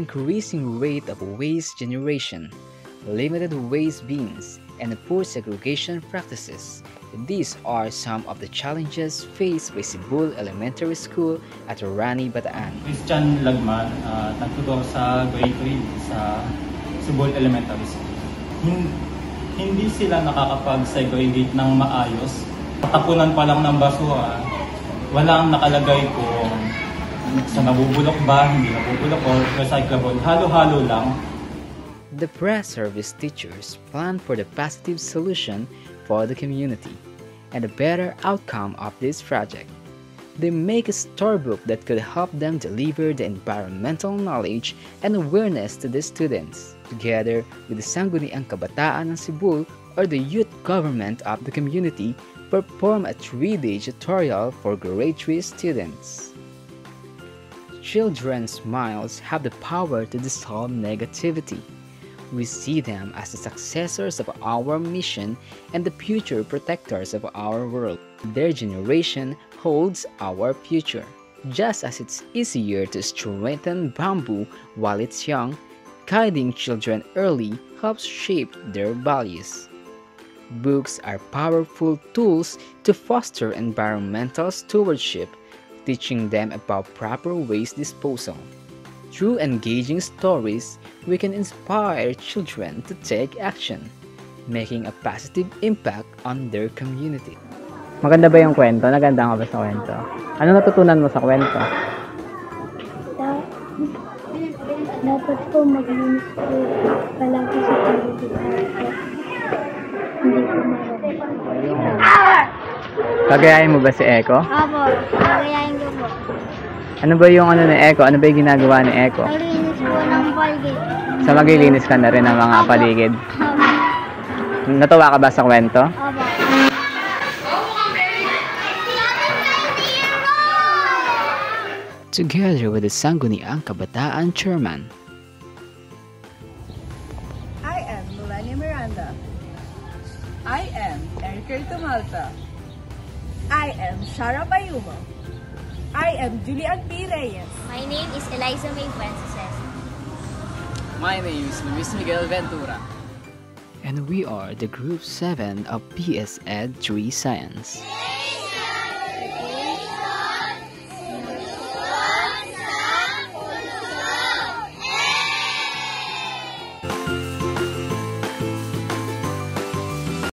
increasing rate of waste generation, limited waste bins, and poor segregation practices. These are some of the challenges faced by Sibul Elementary School at Rani, Bataan. Christian Lagman, nagtuturo sa grade 3 sa Sibul Elementary School. Hindi sila nakakapag-segregate ng maayos. Tapunan pa lang ng basura, walang nakalagay kung sa nabubulok ba, hindi nabubulok, or recyclable. Halo-halo lang. The press service teachers plan for the positive solution for the community and a better outcome of this project. They make a storybook that could help them deliver the environmental knowledge and awareness to the students, together with the Sangguniang Kabataan ng Sibul or the youth government of the community, perform a 3-day tutorial for grade 3 students. Children's smiles have the power to dissolve negativity. We see them as the successors of our mission and the future protectors of our world. Their generation holds our future. Just as it's easier to strengthen bamboo while it's young, guiding children early helps shape their values. Books are powerful tools to foster environmental stewardship, teaching them about proper waste disposal. Through engaging stories, we can inspire children to take action, making a positive impact on their community. Maganda ba yung kwento? Naganda ka ba sa kwento? Ano natutunan mo sa kwento? Dapat po maglinis po palagi sa paligid natin. Hindi po marami. Pagayahin mo ba si Eko? Opo, pagayahin ko po. Ano ba yung ni Eko? Ano ba yung ginagawa ni Eko? Naglinis po ng paligid. Sa maglilinis ka na rin ng mga paligid. Opo. Natuwa ka ba sa kwento? Opo. Together with the Sangguniang Kabataan Chairman, I am Melania Miranda. I am Erica Tumalta. I am Shara Payumo. I am Julian P. Reyes. My name is Eliza May Francis. My name is Luis Miguel Ventura. and we are the Group 7 of PS Ed 3 Science.